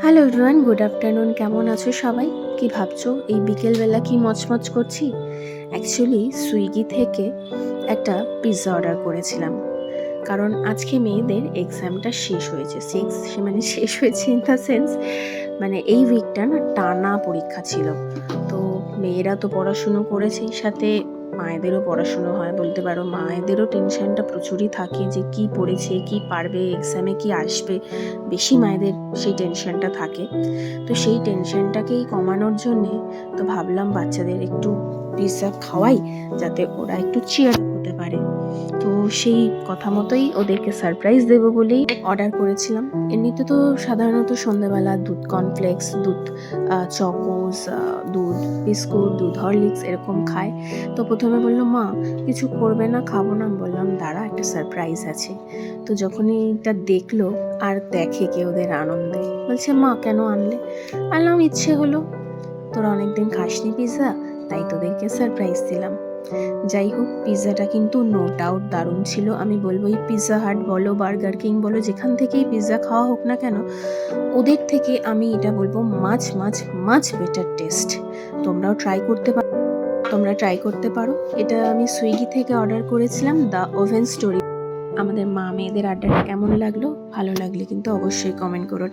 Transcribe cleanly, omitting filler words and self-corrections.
Hello everyone, good afternoon. কেমন আছো সবাই? কি ভাবছো এই বিকেলবেলা কি মচমচ করছি? অ্যাকচুয়ালি সুইগি থেকে একটা পিৎজা অর্ডার করেছিলাম, কারণ আজকে মেয়েদের এক্সামটা শেষ হয়েছে। মানে শেষ হয়েছে ইন দ্য সেন্স, মানে এই উইকটা না টানা পরীক্ষা ছিল। তো মেয়েরা তো পড়াশুনো করেছেই, সাথে মায়েদেরও পড়াশুনো হয় বলতে পারো। মায়েদেরও টেনশনটা প্রচুরই থাকে যে কি পড়েছে, কি পারবে, এক্সামে কি আসবে, বেশি মায়েদের সেই টেনশনটা থাকে। তো সেই টেনশনটাকেই কমানোর জন্যে তো ভাবলাম বাচ্চাদের একটু পিৎজা খাওয়াই, যাতে ওরা একটু চিয়ার হতে পারে। তো সেই কথা মতোই ওদেরকে সারপ্রাইজ দেবো বলেই অর্ডার করেছিলাম। এমনিতে তো সাধারণত সন্ধ্যাবেলা দুধ কর্নফ্লেক্স, দুধ চকোস, দুধ বিস্কুট, দুধ হরলিক্স এরকম খায়। তো প্রথমে বললো মা কিছু করবে না, খাবো না। বললাম দাঁড়া, একটা সারপ্রাইজ আছে। তো যখনই এটা দেখলো আর দেখে কে ওদের আনন্দে, বলছে মা কেন আনলে? বললাম ইচ্ছে হলো, তোরা অনেকদিন খাসনি পিৎজা, তাই তোদেরকে সারপ্রাইজ দিলাম। যাই হোক, পিৎজাটা কিন্তু নো ডাউট দারুণ ছিল। আমি বলবো এই পিৎজা হাট বলো, বার্গার কিং বলো, যেখান থেকেই পিৎজা খাওয়া হোক না কেন, ওদের থেকে আমি এটা বলবো মাছ মাছ মাছ বেটার টেস্ট। তোমরা ট্রাই করতে পারো। এটা আমি সুইগি থেকে অর্ডার করেছিলাম, দ্য ওভেন স্টোরি। আমাদের মা মেয়েদের আড্ডাটা কেমন লাগলো? ভালো লাগলে কিন্তু অবশ্যই কমেন্ট করো।